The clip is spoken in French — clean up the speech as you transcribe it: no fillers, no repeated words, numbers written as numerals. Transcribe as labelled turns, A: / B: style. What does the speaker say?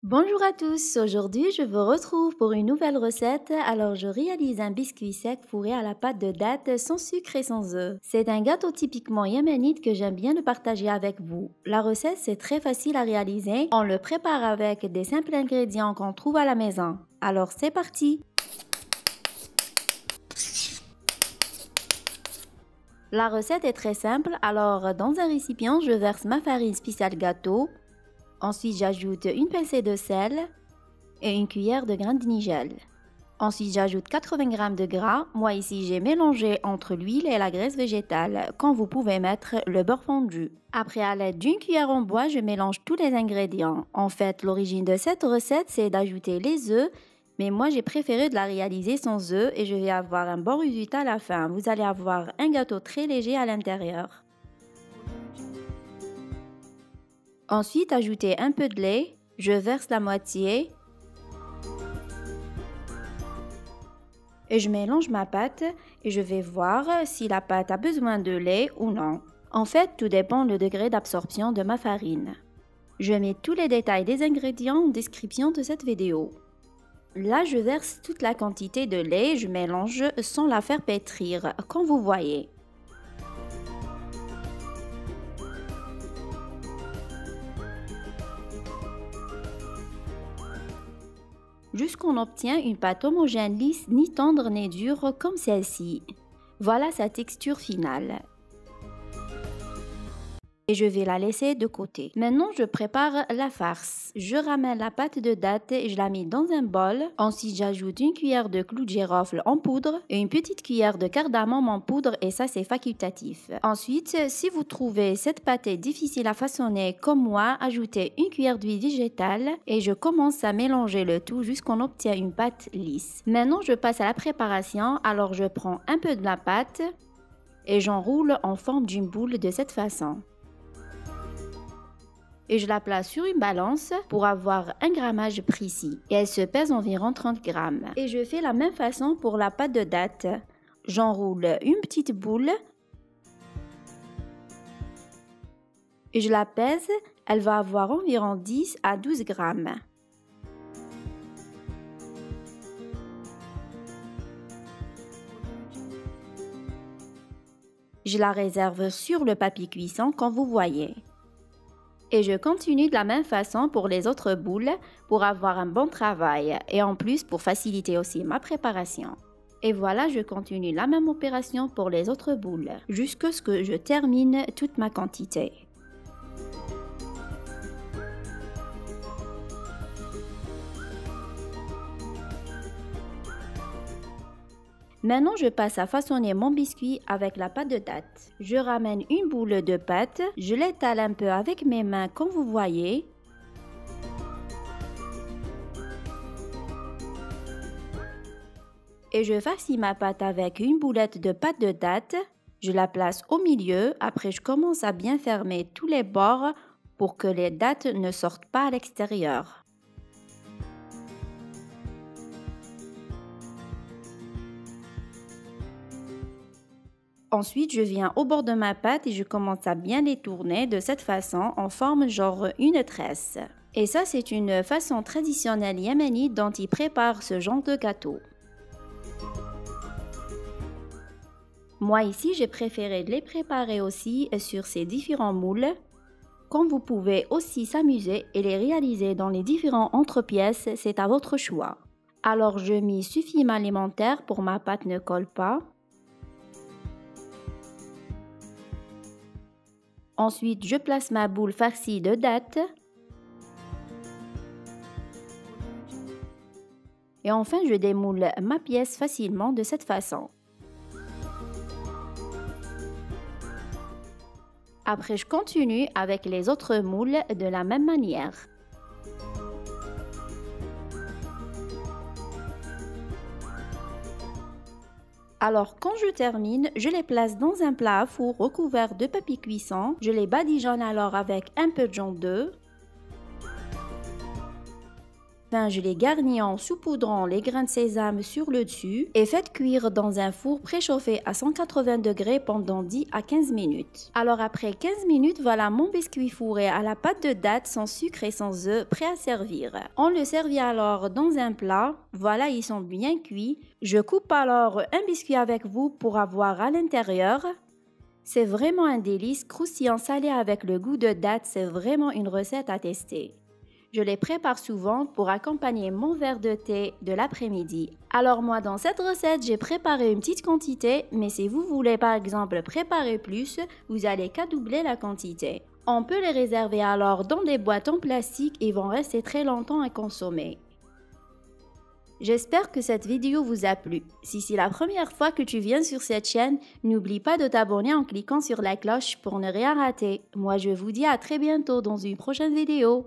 A: Bonjour à tous, aujourd'hui je vous retrouve pour une nouvelle recette. Alors je réalise un biscuit sec fourré à la pâte de date sans sucre et sans œufs. C'est un gâteau typiquement yéménite que j'aime bien le partager avec vous. La recette c'est très facile à réaliser, on le prépare avec des simples ingrédients qu'on trouve à la maison. Alors c'est parti! La recette est très simple, alors dans un récipient je verse ma farine spéciale gâteau. Ensuite, j'ajoute une pincée de sel et une cuillère de grains de nigel. Ensuite, j'ajoute 80 g de gras. Moi ici, j'ai mélangé entre l'huile et la graisse végétale. Quand vous pouvez mettre le beurre fondu. Après, à l'aide d'une cuillère en bois, je mélange tous les ingrédients. En fait, l'origine de cette recette, c'est d'ajouter les œufs. Mais moi, j'ai préféré de la réaliser sans œufs et je vais avoir un bon résultat à la fin. Vous allez avoir un gâteau très léger à l'intérieur. Ensuite, ajoutez un peu de lait, je verse la moitié et je mélange ma pâte et je vais voir si la pâte a besoin de lait ou non. En fait, tout dépend du degré d'absorption de ma farine. Je mets tous les détails des ingrédients en description de cette vidéo. Là, je verse toute la quantité de lait, je mélange sans la faire pétrir, comme vous voyez. Jusqu'on obtient une pâte homogène, lisse, ni tendre ni dure comme celle-ci. Voilà sa texture finale. Et je vais la laisser de côté. Maintenant, je prépare la farce. Je ramène la pâte de date et je la mets dans un bol. Ensuite, j'ajoute une cuillère de clou de girofle en poudre et une petite cuillère de cardamome en poudre et ça, c'est facultatif. Ensuite, si vous trouvez cette pâte difficile à façonner comme moi, ajoutez une cuillère d'huile végétale et je commence à mélanger le tout jusqu'on obtient une pâte lisse. Maintenant, je passe à la préparation. Alors, je prends un peu de la pâte et j'enroule en forme d'une boule de cette façon. Et je la place sur une balance pour avoir un grammage précis. Et elle se pèse environ 30 grammes. Et je fais la même façon pour la pâte de date. J'enroule une petite boule. Et je la pèse. Elle va avoir environ 10 à 12 grammes. Je la réserve sur le papier cuisson comme vous voyez. Et je continue de la même façon pour les autres boules pour avoir un bon travail et en plus pour faciliter aussi ma préparation. Et voilà, je continue la même opération pour les autres boules jusqu'à ce que je termine toute ma quantité. Maintenant, je passe à façonner mon biscuit avec la pâte de date. Je ramène une boule de pâte, je l'étale un peu avec mes mains comme vous voyez. Et je farcis ma pâte avec une boulette de pâte de date. Je la place au milieu, après je commence à bien fermer tous les bords pour que les dattes ne sortent pas à l'extérieur. Ensuite, je viens au bord de ma pâte et je commence à bien les tourner de cette façon en forme genre une tresse. Et ça, c'est une façon traditionnelle yéménite dont ils préparent ce genre de gâteau. Moi ici, j'ai préféré les préparer aussi sur ces différents moules. Comme vous pouvez aussi s'amuser et les réaliser dans les différents entrepièces, c'est à votre choix. Alors, je mets suffisamment alimentaire pour ma pâte ne colle pas. Ensuite, je place ma boule farcie de date. Et enfin, je démoule ma pièce facilement de cette façon. Après, je continue avec les autres moules de la même manière. Alors, quand je termine, je les place dans un plat à four recouvert de papier cuisson. Je les badigeonne alors avec un peu de jaune d'œuf. Enfin, je les garnis en saupoudrant les grains de sésame sur le dessus et faites cuire dans un four préchauffé à 180 degrés pendant 10 à 15 minutes. Alors après 15 minutes, voilà mon biscuit fourré à la pâte de date sans sucre et sans œufs prêt à servir. On le servit alors dans un plat. Voilà, ils sont bien cuits. Je coupe alors un biscuit avec vous pour avoir à l'intérieur. C'est vraiment un délice, croustillant salé avec le goût de date, c'est vraiment une recette à tester. Je les prépare souvent pour accompagner mon verre de thé de l'après-midi. Alors moi, dans cette recette, j'ai préparé une petite quantité, mais si vous voulez par exemple préparer plus, vous allez qu'à doubler la quantité. On peut les réserver alors dans des boîtes en plastique et vont rester très longtemps à consommer. J'espère que cette vidéo vous a plu. Si c'est la première fois que tu viens sur cette chaîne, n'oublie pas de t'abonner en cliquant sur la cloche pour ne rien rater. Moi, je vous dis à très bientôt dans une prochaine vidéo.